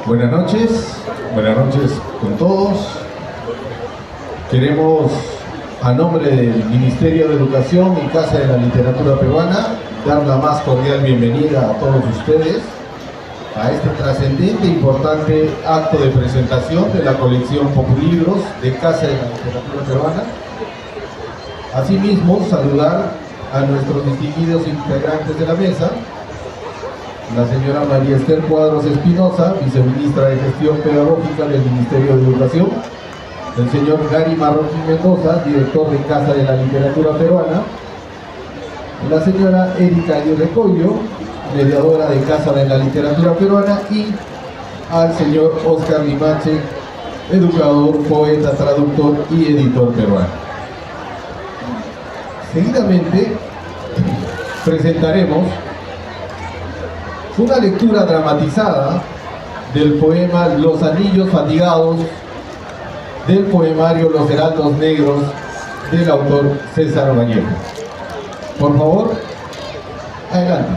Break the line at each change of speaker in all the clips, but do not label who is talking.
Buenas noches con todos. Queremos, a nombre del Ministerio de Educación y Casa de la Literatura Peruana, dar la más cordial bienvenida a todos ustedes a este trascendente e importante acto de presentación de la colección Populibros de Casa de la Literatura Peruana. Asimismo, saludar a nuestros distinguidos integrantes de la mesa, la señora María Esther Cuadros Espinosa, viceministra de Gestión Pedagógica del Ministerio de Educación, el señor Gary Marroquín Mendoza, director de Casa de la Literatura Peruana, la señora Erika Aguirre Coyo, mediadora de Casa de la Literatura Peruana, y al señor Oscar Limache, educador, poeta, traductor y editor peruano. Seguidamente presentaremos una lectura dramatizada del poema Los Anillos Fatigados, del poemario Los Heraldos Negros, del autor César Vallejo. Por favor, adelante.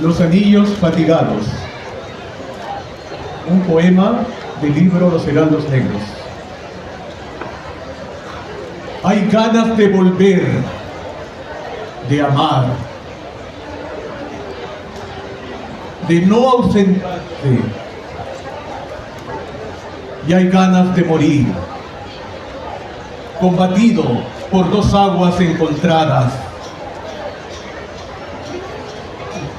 Los Anillos Fatigados, un poema del libro Los Heraldos Negros. Hay ganas de volver, de amar, de no ausentarse, y hay ganas de morir, combatido por dos aguas encontradas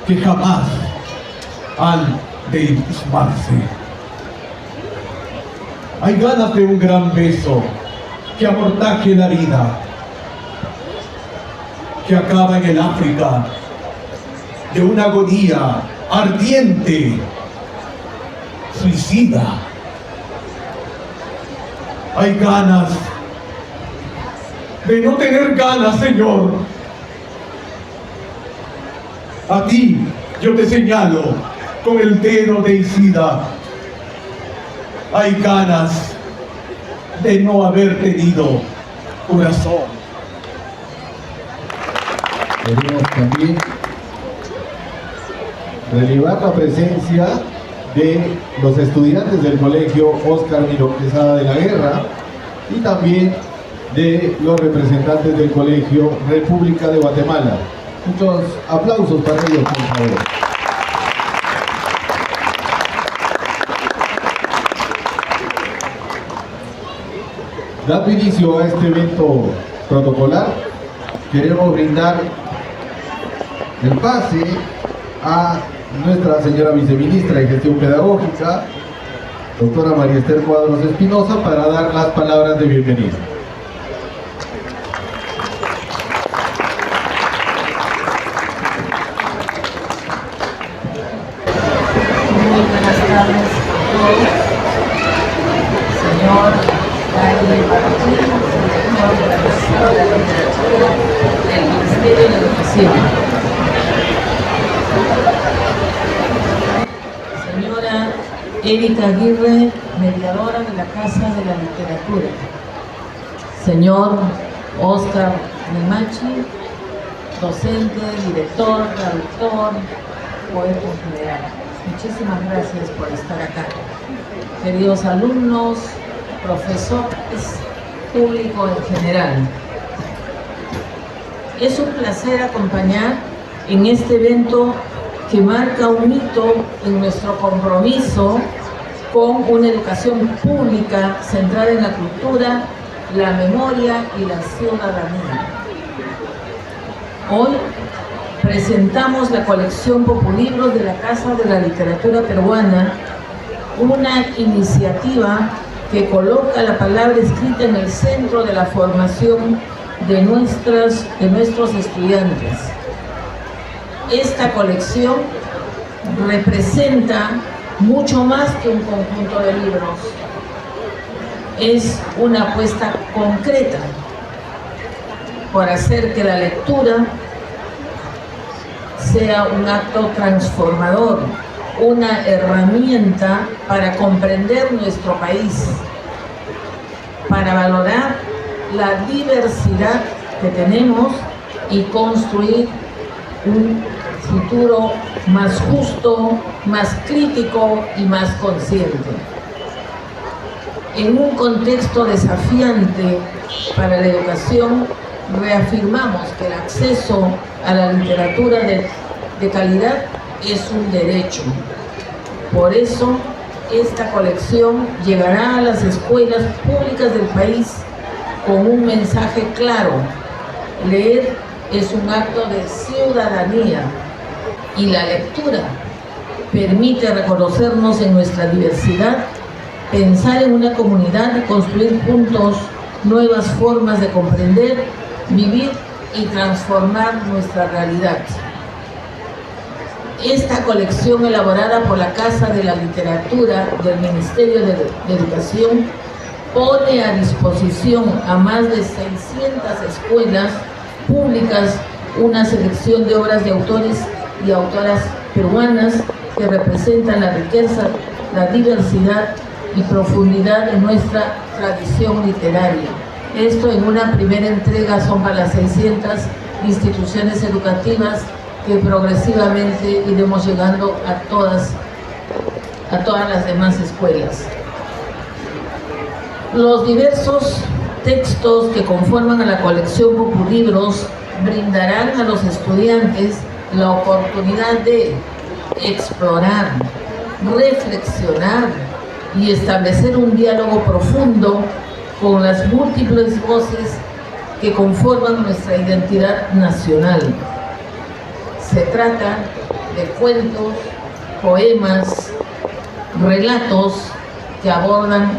que jamás han de abismarse. Hay ganas de un gran beso que amortaje la vida, que acaba en el África de una agonía ardiente, suicida. Hay ganas de no tener ganas, Señor. A ti yo te señalo con el dedo de Isida. Hay ganas de no haber tenido corazón.
Queremos también relevar la presencia de los estudiantes del colegio Óscar Miró Quesada de la Guerra y también de los representantes del colegio República de Guatemala. Muchos aplausos para ellos, por favor. Dando inicio a este evento protocolar, queremos brindar el pase a nuestra señora viceministra de Gestión Pedagógica, doctora María Esther Cuadros Espinosa, para dar las palabras de bienvenida.
Muy buenas tardes a todos. Señor Gary Marroquín, director de la Casa de la Literatura del Ministerio de Educación. Señora Erika Aguirre, mediadora de la Casa de la Literatura. Señor Oscar Limache, docente, director, traductor, poeta en general. Muchísimas gracias por estar acá. Queridos alumnos, profesores, público en general. Es un placer acompañar en este evento que marca un hito en nuestro compromiso con una educación pública centrada en la cultura, la memoria y la ciudadanía. Hoy presentamos la colección Populibros de la Casa de la Literatura Peruana, una iniciativa que coloca la palabra escrita en el centro de la formación de nuestros estudiantes. Esta colección representa mucho más que un conjunto de libros. Es una apuesta concreta por hacer que la lectura sea un acto transformador, una herramienta para comprender nuestro país, para valorar la diversidad que tenemos y construir un futuro más justo, más crítico y más consciente. En un contexto desafiante para la educación, reafirmamos que el acceso a la literatura de calidad es un derecho. Por eso, esta colección llegará a las escuelas públicas del país con un mensaje claro: leer es un acto de ciudadanía y la lectura permite reconocernos en nuestra diversidad, pensar en una comunidad y construir juntos nuevas formas de comprender, vivir y transformar nuestra realidad. Esta colección, elaborada por la Casa de la Literatura del Ministerio de Educación, pone a disposición a más de 600 escuelas públicas una selección de obras de autores y autoras peruanas que representan la riqueza, la diversidad y profundidad de nuestra tradición literaria. Esto, en una primera entrega, son para las 600 instituciones educativas que progresivamente iremos llegando a todas las demás escuelas. Los diversos textos que conforman a la colección Populibros brindarán a los estudiantes la oportunidad de explorar, reflexionar y establecer un diálogo profundo con las múltiples voces que conforman nuestra identidad nacional. Se trata de cuentos, poemas, relatos que abordan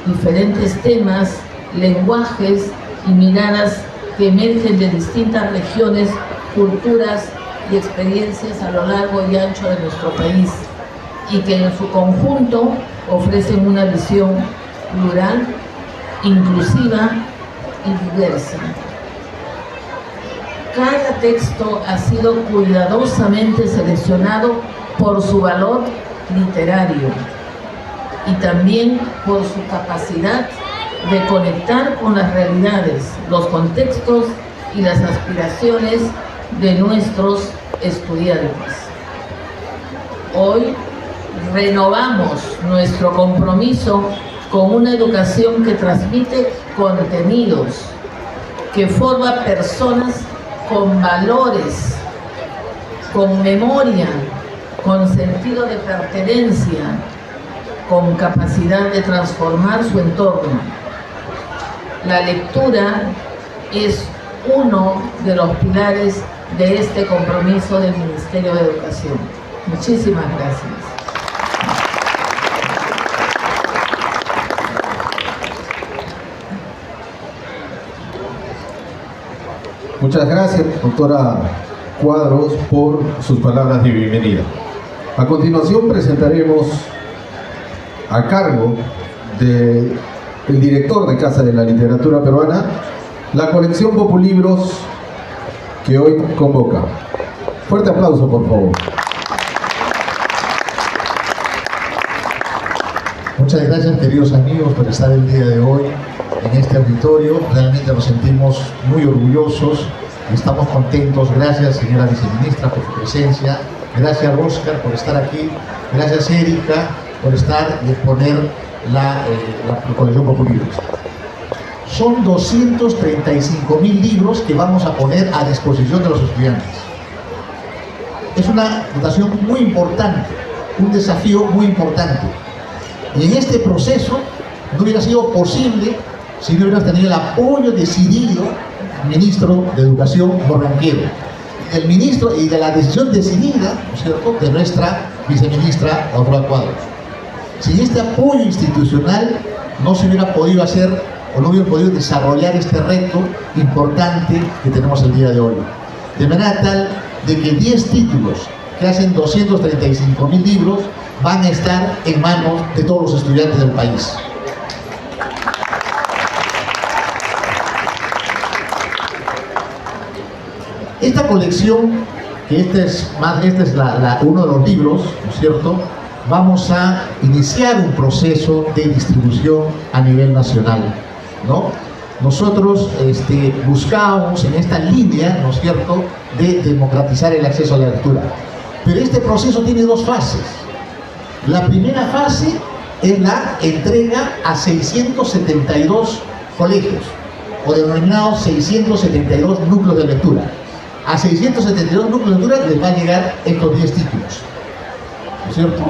diferentes temas, lenguajes y miradas que emergen de distintas regiones, culturas y experiencias a lo largo y ancho de nuestro país, y que en su conjunto ofrecen una visión plural, inclusiva y diversa. Cada texto ha sido cuidadosamente seleccionado por su valor literario y también por su capacidad de conectar con las realidades, los contextos y las aspiraciones de nuestros estudiantes. Hoy renovamos nuestro compromiso con una educación que transmite contenidos, que forma personas con valores, con memoria, con sentido de pertenencia, con capacidad de transformar su entorno. La lectura es uno de los pilares de este compromiso del Ministerio de Educación. Muchísimas gracias.
Muchas gracias, doctora Cuadros, por sus palabras de bienvenida. A continuación presentaremos, a cargo del director de Casa de la Literatura Peruana, la colección Populibros que hoy convoca. Fuerte aplauso, por favor.
Muchas gracias, queridos amigos, por estar el día de hoy en este auditorio. Realmente nos sentimos muy orgullosos y estamos contentos. Gracias, señora viceministra, por su presencia. Gracias, Oscar, por estar aquí. Gracias, Erika, por estar y exponer la colección Populibros. Son 235.000 libros que vamos a poner a disposición de los estudiantes. Es una dotación muy importante, un desafío muy importante. Y en este proceso no hubiera sido posible si no hubiéramos tenido el apoyo decidido del ministro de Educación, Borranquero, del ministro y de la decisión decidida, ¿no es cierto?, de nuestra viceministra, la doctora Cuadros. Sin este apoyo institucional no se hubiera podido hacer o no hubiera podido desarrollar este reto importante que tenemos el día de hoy. De manera tal de que 10 títulos que hacen 235.000 libros van a estar en manos de todos los estudiantes del país. Esta colección, que este es uno de los libros, ¿no es cierto?, vamos a iniciar un proceso de distribución a nivel nacional, ¿no? nosotros buscábamos en esta línea, ¿no es cierto?, de democratizar el acceso a la lectura. Pero este proceso tiene dos fases. La primera fase es la entrega a 672 colegios, o denominados 672 núcleos de lectura. A 672 núcleos de lectura les va a llegar estos 10 títulos, ¿no es cierto?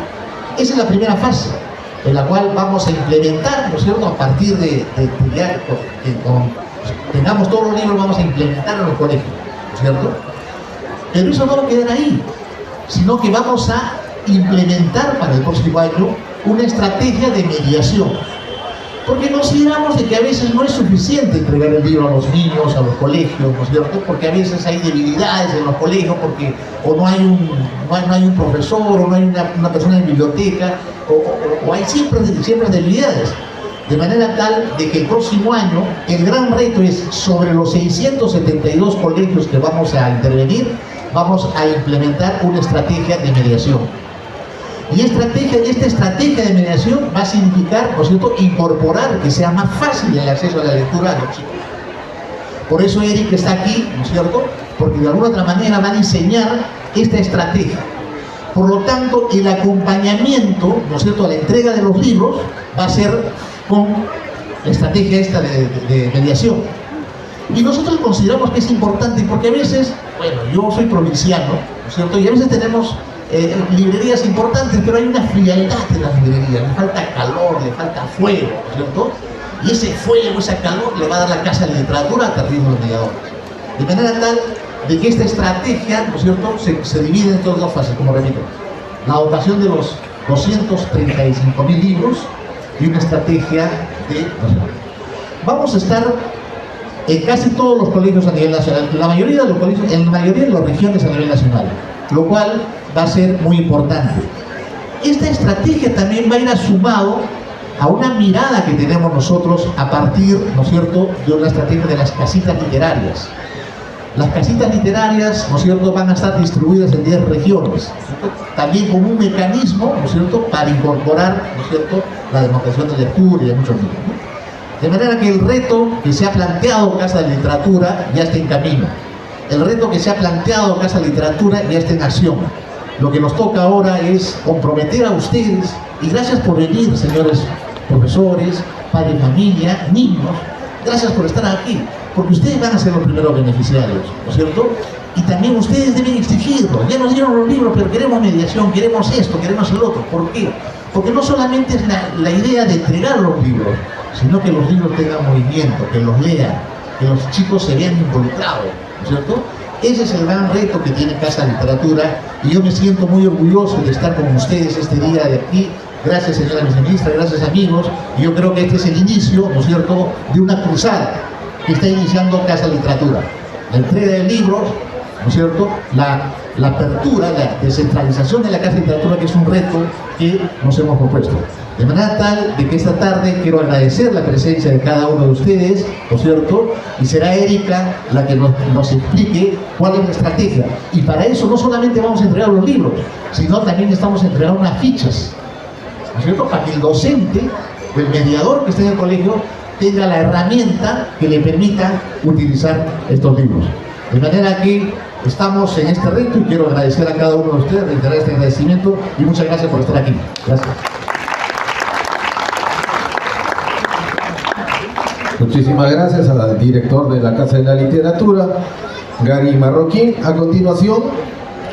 Esa es la primera fase, en la cual vamos a implementar, ¿no es cierto?, a partir de ya tengamos todos los libros, vamos a implementar en los colegios, ¿no es cierto? Pero eso no va a quedar ahí, sino que vamos a implementar para el próximo año una estrategia de mediación, porque consideramos de que a veces no es suficiente entregar el libro a los niños, a los colegios, ¿no es cierto?, porque a veces hay debilidades en los colegios, porque o no hay un profesor, o no hay una persona en biblioteca, o hay siempre debilidades, de manera tal de que el próximo año el gran reto es, sobre los 672 colegios que vamos a intervenir, vamos a implementar una estrategia de mediación. Y esta estrategia de mediación va a significar, ¿no es cierto?, incorporar que sea más fácil el acceso a la lectura a los chicos. Por eso Eric está aquí, ¿no es cierto?, porque de alguna otra manera va a diseñar esta estrategia. Por lo tanto, el acompañamiento, ¿no es cierto?, a la entrega de los libros va a ser con la estrategia esta de mediación. Y nosotros consideramos que es importante porque a veces, bueno, yo soy provinciano, ¿no es cierto?, y a veces tenemos librerías importantes, pero hay una frialdad en las librerías, le falta calor, le falta fuego, ¿no es cierto? Y ese fuego, ese calor le va a dar la Casa de Literatura a través de los mediadores. De manera tal de que esta estrategia, ¿no es cierto?, se divide en dos fases, como repito. La dotación de los 235.000 libros y una estrategia de... Vamos a estar en casi todos los colegios a nivel nacional, la mayoría de los colegios, en la mayoría de las regiones a nivel nacional, lo cual va a ser muy importante. Esta estrategia también va a ir sumado a una mirada que tenemos nosotros a partir, ¿no es cierto?, de una estrategia de las casitas literarias. Las casitas literarias, ¿no es cierto?, van a estar distribuidas en 10 regiones, ¿no?, también como un mecanismo, ¿no es cierto?, para incorporar, ¿no es cierto?, la demostración de lectura y de muchos libros, ¿no? De manera que el reto que se ha planteado Casa de Literatura ya está en camino. El reto que se ha planteado Casa de Literatura ya está en acción. Lo que nos toca ahora es comprometer a ustedes, y gracias por venir, señores profesores, padres de familia, niños, gracias por estar aquí, porque ustedes van a ser los primeros beneficiarios, ¿no es cierto? Y también ustedes deben exigirlo. Ya nos dieron los libros, pero queremos mediación, queremos esto, queremos el otro. ¿Por qué? Porque no solamente es la idea de entregar los libros, sino que los libros tengan movimiento, que los lean, que los chicos se vean involucrados, ¿no es cierto? Ese es el gran reto que tiene Casa de Literatura, y yo me siento muy orgulloso de estar con ustedes este día de aquí. Gracias, señora viceministra, gracias, amigos. Y yo creo que este es el inicio, ¿no es cierto?, de una cruzada que está iniciando Casa de Literatura. La entrega de libros, ¿no es cierto?, la apertura, la descentralización de la Casa de Literatura, que es un reto que nos hemos propuesto. De manera tal de que esta tarde quiero agradecer la presencia de cada uno de ustedes, ¿no es cierto?, y será Erika la que nos explique cuál es la estrategia. Y para eso no solamente vamos a entregar los libros, sino también estamos entregando unas fichas, ¿no es cierto?, para que el docente o el mediador que esté en el colegio tenga la herramienta que le permita utilizar estos libros. De manera que estamos en este reto y quiero agradecer a cada uno de ustedes, reiterar este agradecimiento y muchas gracias por estar aquí. Gracias.
Muchísimas gracias al director de la Casa de la Literatura, Gary Marroquín. A continuación,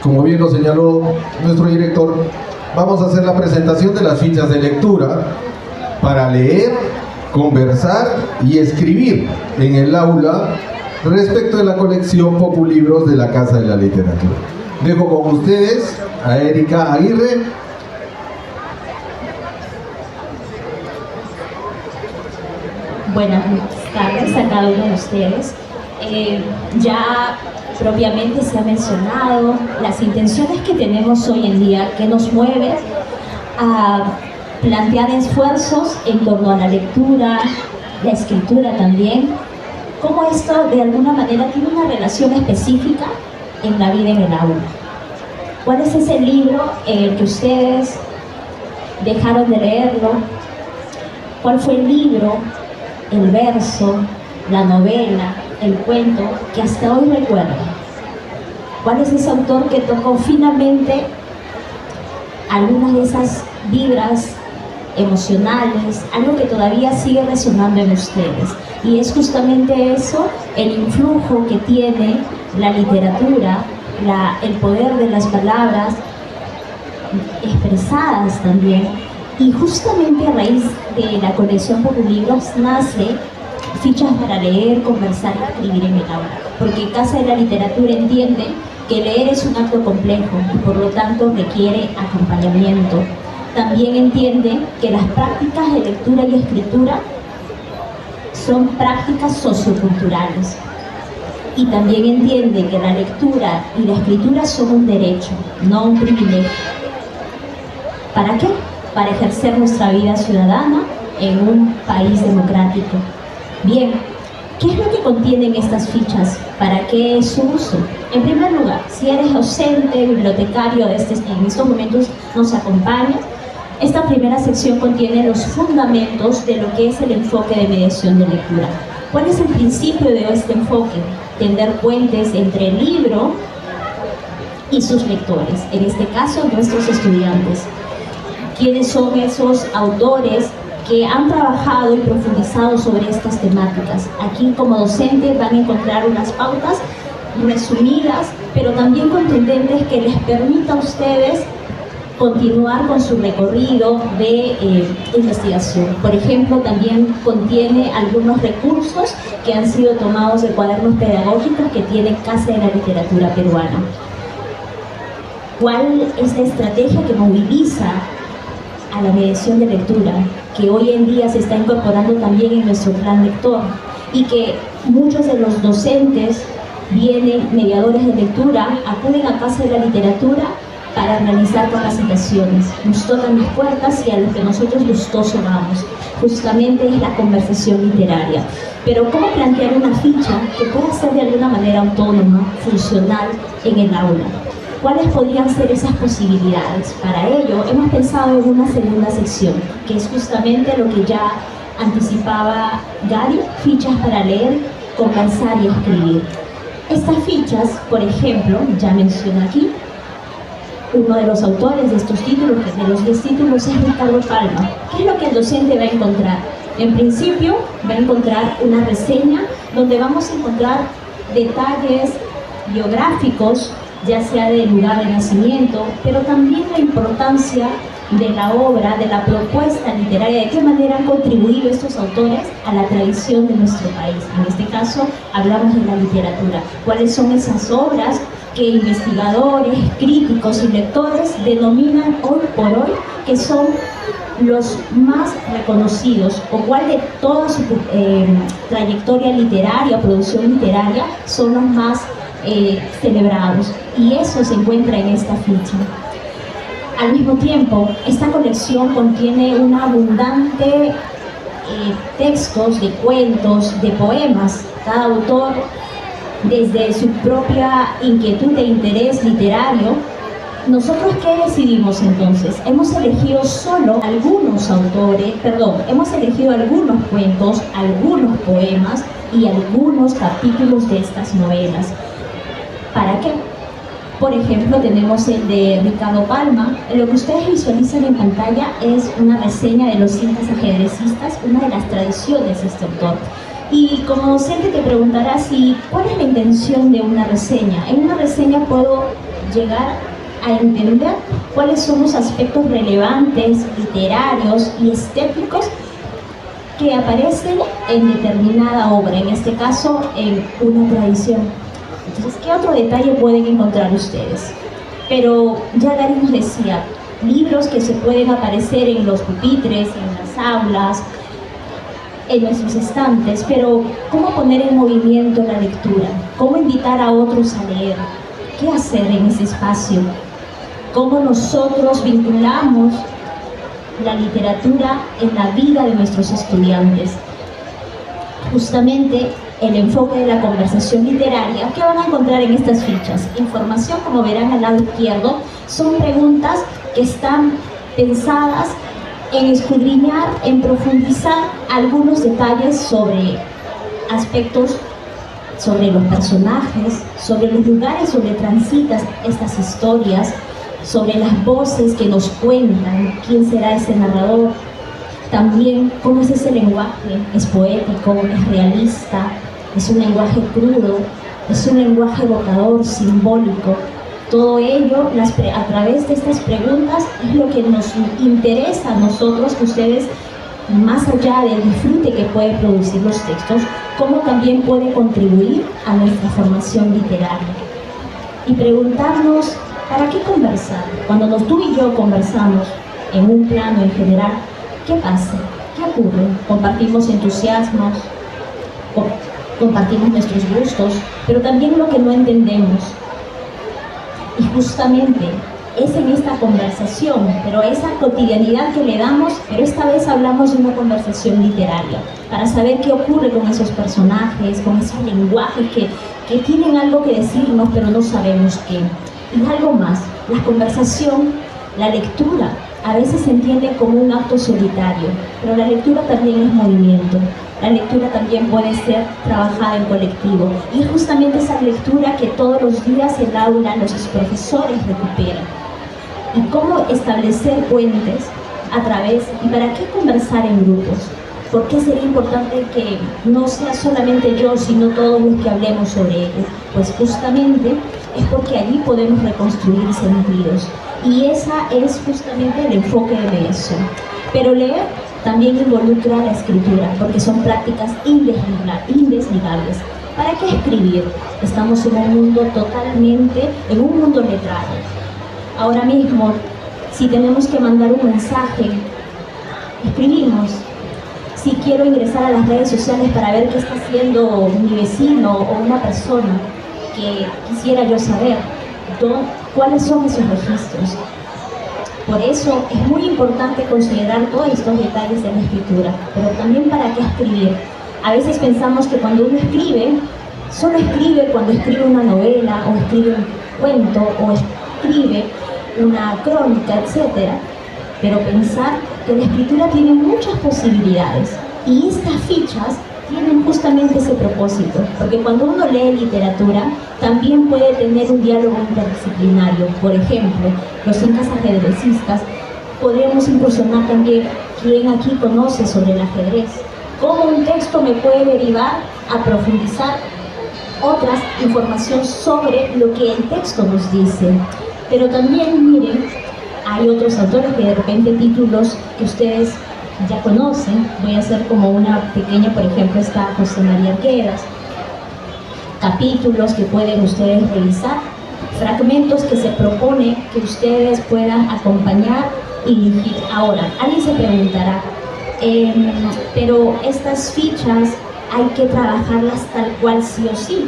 como bien lo señaló nuestro director, vamos a hacer la presentación de las fichas de lectura para leer, conversar y escribir en el aula respecto de la colección Populibros de la Casa de la Literatura. Dejo con ustedes a Erika Aguirre.
Buenas tardes a cada uno de ustedes. Ya propiamente se ha mencionado las intenciones que tenemos hoy en día, que nos mueve a plantear esfuerzos en torno a la lectura, la escritura también, cómo esto de alguna manera tiene una relación específica en la vida en el aula. ¿Cuál es ese libro que ustedes dejaron de leerlo? ¿Cuál fue el libro, el verso, la novela, el cuento que hasta hoy recuerda? ¿Cuál es ese autor que tocó finalmente algunas de esas vibras emocionales, algo que todavía sigue resonando en ustedes? Y es justamente eso, el influjo que tiene la literatura, el poder de las palabras expresadas también. Y justamente a raíz de la colección Populibros nace Fichas para leer, conversar y escribir en el aula, porque Casa de la Literatura entiende que leer es un acto complejo y por lo tanto requiere acompañamiento. También entiende que las prácticas de lectura y escritura son prácticas socioculturales. Y también entiende que la lectura y la escritura son un derecho, no un privilegio. ¿Para qué? Para ejercer nuestra vida ciudadana en un país democrático. Bien, ¿qué es lo que contienen estas fichas? ¿Para qué es su uso? En primer lugar, si eres docente, bibliotecario, en estos momentos nos acompaña, esta primera sección contiene los fundamentos de lo que es el enfoque de mediación de lectura. ¿Cuál es el principio de este enfoque? Tender puentes entre el libro y sus lectores, en este caso nuestros estudiantes. ¿Quiénes son esos autores que han trabajado y profundizado sobre estas temáticas? Aquí como docentes van a encontrar unas pautas resumidas, pero también contundentes que les permita a ustedes continuar con su recorrido de investigación. Por ejemplo, también contiene algunos recursos que han sido tomados de cuadernos pedagógicos que tiene Casa de la Literatura Peruana. ¿Cuál es la estrategia que moviliza a la mediación de lectura, que hoy en día se está incorporando también en nuestro plan lector y que muchos de los docentes vienen, mediadores de lectura, acuden a Casa de la Literatura para realizar capacitaciones? Nos tocan las puertas y a los que nosotros gustoso vamos. Justamente es la conversación literaria. Pero ¿cómo plantear una ficha que pueda ser de alguna manera autónoma, funcional en el aula? ¿Cuáles podrían ser esas posibilidades? Para ello hemos pensado en una segunda sección, que es justamente lo que ya anticipaba Gary, fichas para leer, conversar y escribir. Estas fichas, por ejemplo, ya menciono aquí, uno de los autores de estos títulos, de los 10 títulos, es Ricardo Palma. ¿Qué es lo que el docente va a encontrar? En principio va a encontrar una reseña donde vamos a encontrar detalles biográficos, ya sea del lugar de nacimiento, pero también la importancia de la obra, de la propuesta literaria, de qué manera han contribuido estos autores a la tradición de nuestro país. En este caso hablamos de la literatura. ¿Cuáles son esas obras que investigadores, críticos y lectores denominan hoy por hoy que son los más reconocidos, o cuál de toda su trayectoria literaria o producción literaria son los más celebrados? Y eso se encuentra en esta ficha. Al mismo tiempo, esta colección contiene una abundante textos de cuentos, de poemas. Cada autor, desde su propia inquietud e interés literario. ¿Nosotros qué decidimos entonces? Hemos elegido solo algunos autores, hemos elegido algunos cuentos, algunos poemas y algunos capítulos de estas novelas. ¿Para qué? Por ejemplo, tenemos el de Ricardo Palma. Lo que ustedes visualizan en pantalla es una reseña de los incas ajedrecistas, una de las tradiciones de este autor. Y como docente te preguntarás ¿cuál es la intención de una reseña? En una reseña puedo llegar a entender cuáles son los aspectos relevantes, literarios y estéticos que aparecen en determinada obra, en este caso en una tradición. Entonces, ¿qué otro detalle pueden encontrar ustedes? Pero ya Gary nos decía, libros que se pueden aparecer en los pupitres, en las aulas, en nuestros estantes, pero ¿cómo poner en movimiento la lectura? ¿Cómo invitar a otros a leer? ¿Qué hacer en ese espacio? ¿Cómo nosotros vinculamos la literatura en la vida de nuestros estudiantes? Justamente el enfoque de la conversación literaria. ¿Qué van a encontrar en estas fichas? Información, como verán al lado izquierdo, son preguntas que están pensadas en escudriñar, en profundizar algunos detalles sobre aspectos sobre los personajes, sobre los lugares donde transitan estas historias, sobre las voces que nos cuentan quién será ese narrador, también cómo es ese lenguaje, es poético, es realista, es un lenguaje crudo, es un lenguaje evocador, simbólico. Todo ello, a través de estas preguntas, es lo que nos interesa a nosotros, que ustedes, más allá del disfrute que puede producir los textos, cómo también puede contribuir a nuestra formación literaria. Y preguntarnos, ¿para qué conversar? Cuando tú y yo conversamos en un plano en general, ¿qué pasa? ¿Qué ocurre? Compartimos entusiasmos, compartimos nuestros gustos, pero también lo que no entendemos. Y justamente es en esta conversación, pero esa cotidianidad que le damos, pero esta vez hablamos de una conversación literaria, para saber qué ocurre con esos personajes, con esos lenguajes que tienen algo que decirnos, pero no sabemos qué. Y algo más, la conversación, la lectura, a veces se entiende como un acto solitario, pero la lectura también es movimiento. La lectura también puede ser trabajada en colectivo, y es justamente esa lectura que todos los días el aula, los profesores recuperan. Y cómo establecer puentes a través, y para qué conversar en grupos. ¿Por qué sería importante que no sea solamente yo, sino todos los que hablemos sobre ello? Pues justamente es porque allí podemos reconstruir sentidos, y esa es justamente el enfoque de eso. Pero leer también involucra la escritura, porque son prácticas indesligables. ¿Para qué escribir? Estamos en un mundo en un mundo letrado. Ahora mismo, si tenemos que mandar un mensaje, escribimos. Si quiero ingresar a las redes sociales para ver qué está haciendo mi vecino o una persona que quisiera yo saber, ¿cuáles son esos registros? Por eso es muy importante considerar todos estos detalles de la escritura, pero también para qué escribir. A veces pensamos que cuando uno escribe, solo escribe cuando escribe una novela, o escribe un cuento, o escribe una crónica, etc. Pero pensar que la escritura tiene muchas posibilidades, y estas fichas tienen justamente ese propósito, porque cuando uno lee literatura también puede tener un diálogo interdisciplinario. Por ejemplo, los incas ajedrecistas, podemos incursionar también quién aquí conoce sobre el ajedrez, cómo un texto me puede derivar a profundizar otras información sobre lo que el texto nos dice. Pero también, miren, hay otros autores que de repente títulos que ustedes ya conocen, voy a hacer como una pequeña, por ejemplo, está José María Arquedas, capítulos que pueden ustedes revisar, fragmentos que se propone que ustedes puedan acompañar y dirigir. Ahora, alguien se preguntará, pero estas fichas hay que trabajarlas tal cual sí o sí.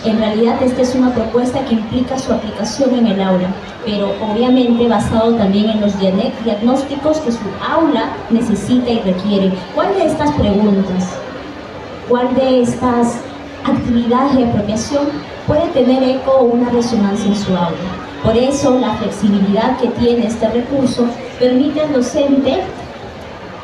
En realidad esta es una propuesta que implica su aplicación en el aula, pero obviamente basado también en los diagnósticos que su aula necesita y requiere. ¿Cuál de estas preguntas, cuál de estas actividades de apropiación puede tener eco o una resonancia en su aula? Por eso la flexibilidad que tiene este recurso permite al docente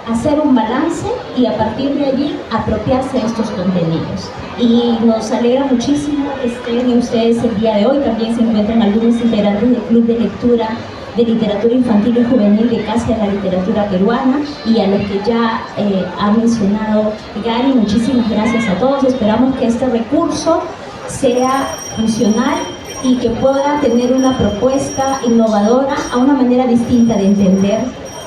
hacer un balance y a partir de allí apropiarse de estos contenidos. Y nos alegra muchísimo que estén ustedes el día de hoy. También se encuentran algunos integrantes del Club de Lectura de Literatura Infantil y Juvenil de Casa de la Literatura Peruana, y a los que ya ha mencionado Gary, muchísimas gracias a todos. Esperamos que este recurso sea funcional y que pueda tener una propuesta innovadora a una manera distinta de entender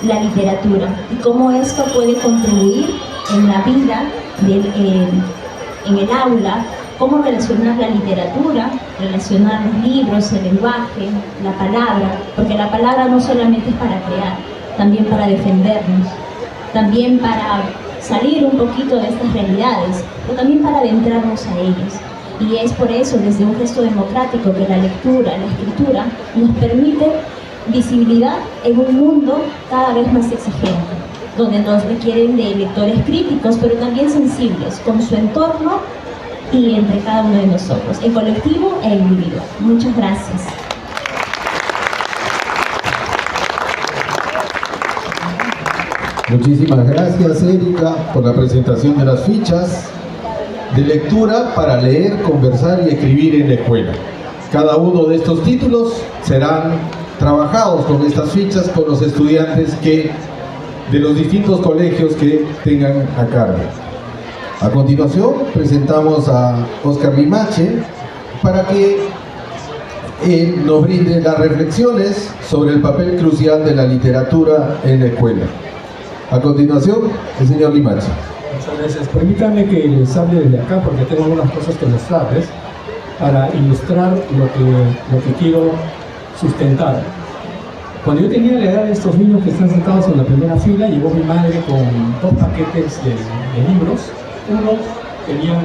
la literatura y cómo esto puede contribuir en la vida en el aula, cómo relacionar la literatura, relacionar los libros, el lenguaje, la palabra, porque la palabra no solamente es para crear, también para defendernos, también para salir un poquito de estas realidades, pero también para adentrarnos a ellas. Y es por eso, desde un gesto democrático, que la lectura, la escritura, nos permite visibilidad en un mundo cada vez más exigente, donde nos requieren de lectores críticos, pero también sensibles con su entorno y entre cada uno de nosotros, en colectivo e individual. Muchas gracias.
Muchísimas gracias, Erika, por la presentación de las fichas. de lectura para leer, conversar y escribir en la escuela. Cada uno de estos títulos serán trabajados con estas fichas con los estudiantes de los distintos colegios que tengan a cargo. A continuación presentamos a Oscar Limache para que nos brinde las reflexiones sobre el papel crucial de la literatura en la escuela. A continuación, el señor Limache.
Muchas gracias. Permítame que les hable desde acá porque tengo algunas cosas que mostrarles para ilustrar lo que quiero sustentar. Cuando yo tenía la edad de estos niños que están sentados en la primera fila, llegó mi madre con 2 paquetes de libros. Uno tenían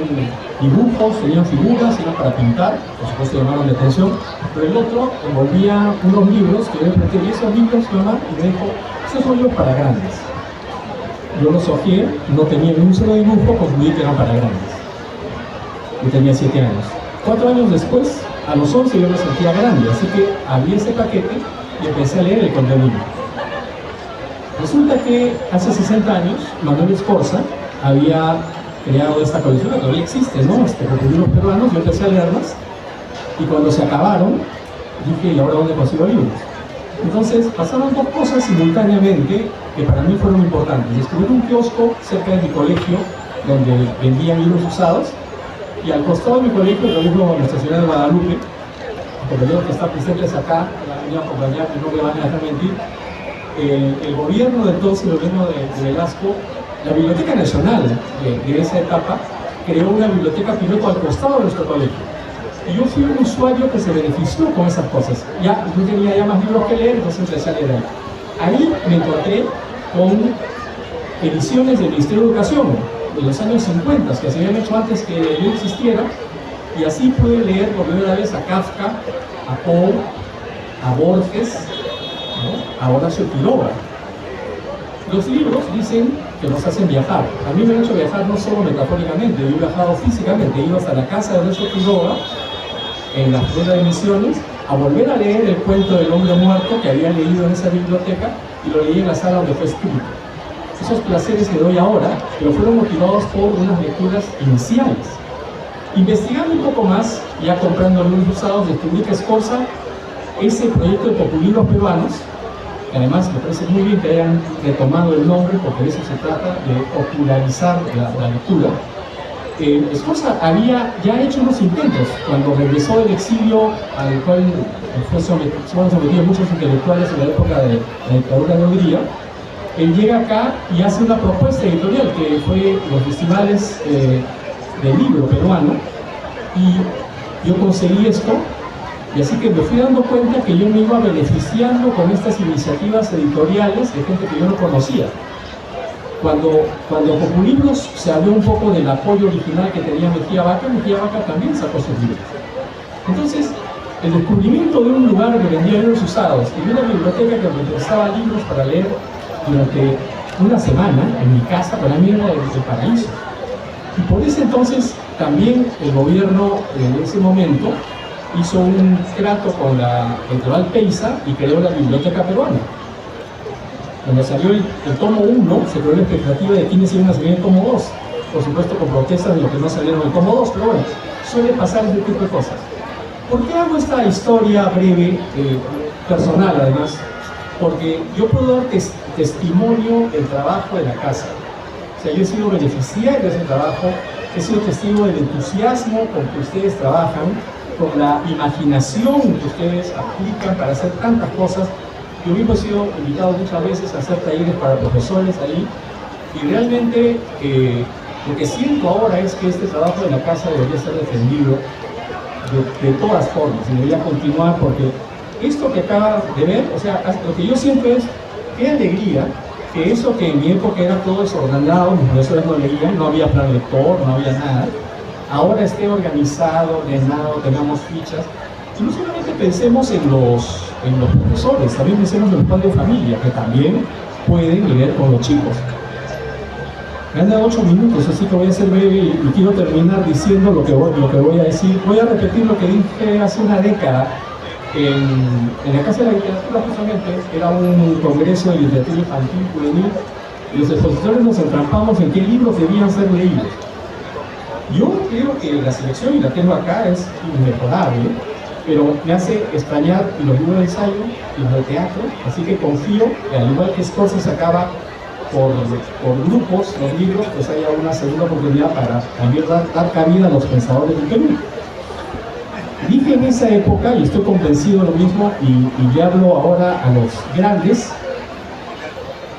dibujos, tenían figuras, eran para pintar, por supuesto llamaron la atención, pero el otro envolvía unos libros que yo le pregunté, ¿y esos libros, mamá? Y me dijo, esos son libros para grandes. Yo los hojeé, no tenía ni un solo dibujo, concluí que eran para grandes. Yo tenía 7 años. 4 años después, a los 11 yo me sentía grande, así que abrí ese paquete y empecé a leer el contenido. Resulta que hace 60 años, Manuel Escorza había creado esta colección, que todavía existe, ¿no? Libros peruanos, yo empecé a leerlas, y cuando se acabaron, dije, ¿y ahora dónde consigo libros? Entonces, pasaron 2 cosas simultáneamente que para mí fueron importantes. Descubrí un kiosco cerca de mi colegio, donde vendían libros usados, y al costado de mi colegio, el colegio Nuestra Señora de Guadalupe, el compañero que está presente acá, la venía a acompañar, que no me van a dejar mentir, el gobierno de entonces, el gobierno de Velasco, la Biblioteca Nacional de esa etapa, creó una biblioteca piloto al costado de nuestro colegio. Y yo fui un usuario que se benefició con esas cosas. Ya no tenía ya más libros que leer, entonces empecé a leer ahí. Ahí me encontré con ediciones del Ministerio de Educación de los años 50, que se habían hecho antes que yo existiera, y así pude leer por primera vez a Kafka, a Poe, a Borges, ¿no? A Horacio Quiroga. Los libros dicen que nos hacen viajar. A mí me han hecho viajar no solo metafóricamente, yo he viajado físicamente, he ido hasta la casa de Horacio Quiroga, en la Escuela de Misiones, a volver a leer el cuento del hombre muerto que había leído en esa biblioteca y lo leí en la sala donde fue escrito. Esos placeres que doy ahora, pero fueron motivados por unas lecturas iniciales. Investigando un poco más, ya comprando libros usados, descubrí que Escorza, ese proyecto de populibros peruanos, que además me parece muy bien que hayan retomado el nombre, porque de eso se trata, de popularizar la lectura. Escorza había ya hecho unos intentos cuando regresó del exilio al cual fueron sometidos muchos intelectuales en la época de la dictadura de Hungría. Él llega acá y hace una propuesta editorial que fue los festivales del libro peruano, y yo conseguí esto, y así que me fui dando cuenta que yo me iba beneficiando con estas iniciativas editoriales de gente que yo no conocía. Cuando Populibros se habló un poco del apoyo original que tenía Mejía Vaca también sacó sus libros. Entonces, el descubrimiento de un lugar que vendía libros usados y de una biblioteca que me prestaba libros para leer durante una semana en mi casa, para mí era el paraíso. Y por ese entonces también el gobierno en ese momento hizo un trato con la editorial Peiza y creó la Biblioteca Peruana. Cuando salió el tomo 1, se creó la expectativa de quiénes iban a salir el tomo 2. Por supuesto con protestas de los que no salieron el tomo 2, pero bueno, suele pasar ese tipo de cosas. ¿Por qué hago esta historia breve, personal además? Porque yo puedo dar testimonio del trabajo de la casa. O sea, yo he sido beneficiario de ese trabajo, he sido testigo del entusiasmo con que ustedes trabajan, con la imaginación que ustedes aplican para hacer tantas cosas. Yo mismo he sido invitado muchas veces a hacer talleres para profesores ahí, y realmente lo que siento ahora es que este trabajo de la casa debería ser defendido de todas formas, y debería continuar, porque esto que acaba de ver, o sea, lo que yo siento es, qué alegría que eso que en mi época era todo desordenado, mis profesores no leían, no había plan lector, no había nada, ahora esté organizado, ordenado, tengamos fichas. Y no solamente pensemos en los profesores, también pensemos en los padres de familia, que también pueden leer con los chicos. Me han dado 8 minutos, así que voy a ser breve y quiero terminar diciendo lo que voy a decir. Voy a repetir lo que dije hace una década en la Casa de la Literatura, justamente. Era un congreso de literatura infantil juvenil, y los expositores nos entrampamos en qué libros debían ser leídos. Yo creo que la selección, y la tengo acá, es inmejorable, pero me hace extrañar los libros de ensayo y los de teatro, así que confío que al igual que Scorsese sacaba por grupos los libros, pues haya una segunda oportunidad para también dar cabida a los pensadores del Perú. Dije en esa época, y estoy convencido de lo mismo, y le hablo ahora a los grandes,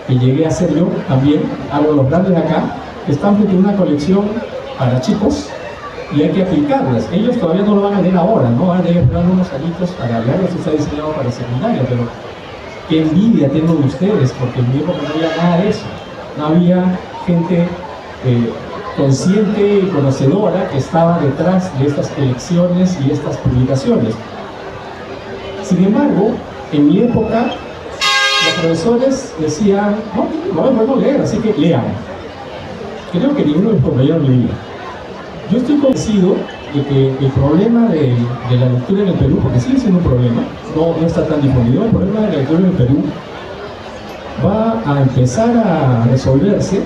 que llegué a ser yo también, hablo a los grandes de acá, que están frente a una colección para chicos y hay que aplicarlas. Ellos todavía no lo van a leer ahora, ¿no? Van a tener unos añitos para leerlo, si está diseñado para secundaria, pero qué envidia tengo de ustedes, porque en mi época no había nada de eso. No había gente consciente y conocedora que estaba detrás de estas colecciones y estas publicaciones. Sin embargo, en mi época, los profesores decían, no es bueno leer, así que lean. Creo que ninguno de mis compañeros leía. Yo estoy convencido de que el problema de la lectura en el Perú, porque sigue siendo un problema, no está tan difundido, el problema de la lectura en el Perú va a empezar a resolverse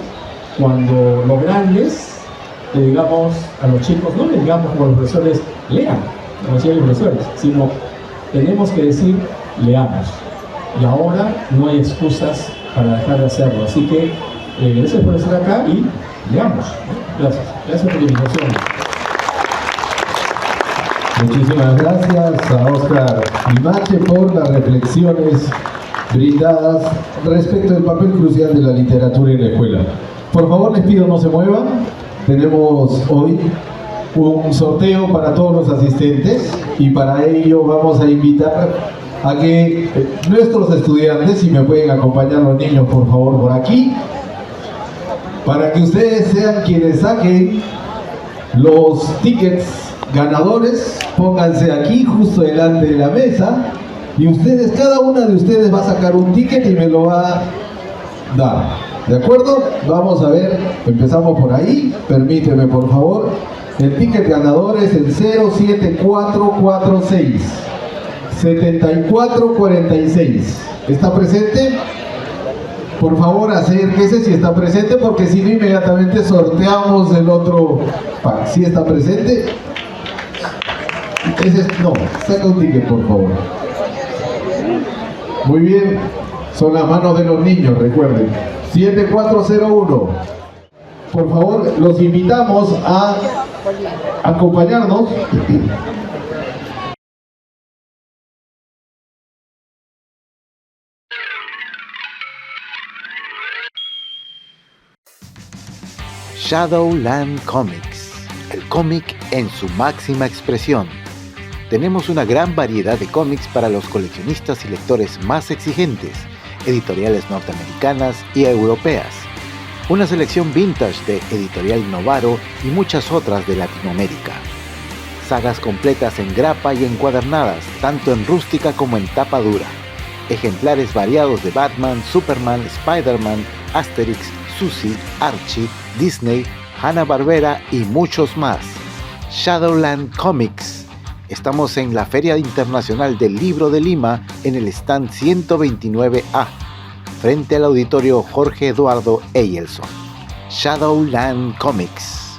cuando los grandes le digamos a los chicos, no le digamos como los profesores, lean, como decían los profesores, sino tenemos que decir, leamos. Y ahora no hay excusas para dejar de hacerlo. Así que gracias por estar acá y leamos. Gracias. Gracias por la invitación.
Muchísimas gracias a Oscar Limache por las reflexiones brindadas respecto del papel crucial de la literatura en la escuela. Por favor, les pido no se muevan. Tenemos hoy un sorteo para todos los asistentes y para ello vamos a invitar a que nuestros estudiantes, si me pueden acompañar los niños por favor por aquí, para que ustedes sean quienes saquen los tickets ganadores, pónganse aquí justo delante de la mesa y ustedes, cada una de ustedes va a sacar un ticket y me lo va a dar, ¿de acuerdo? Vamos a ver, empezamos por ahí, permíteme por favor, el ticket ganador es el 07446 7446. ¿Está presente? Por favor, acérquese si está presente, porque si no, inmediatamente sorteamos el otro pack. ¿Sí está presente? No, saca un ticket, por favor. Muy bien, son las manos de los niños, recuerden. 7401. Por favor, los invitamos a acompañarnos.
Shadowland Comics, el cómic en su máxima expresión. Tenemos una gran variedad de cómics para los coleccionistas y lectores más exigentes, editoriales norteamericanas y europeas, una selección vintage de Editorial Novaro y muchas otras de Latinoamérica. Sagas completas en grapa y encuadernadas, tanto en rústica como en tapa dura. Ejemplares variados de Batman, Superman, Spider-Man, Asterix, Suzy, Archie, Disney, Hanna-Barbera y muchos más. Shadowland Comics. Estamos en la Feria Internacional del Libro de Lima en el stand 129A, frente al auditorio Jorge Eduardo Eyelson. Shadowland Comics.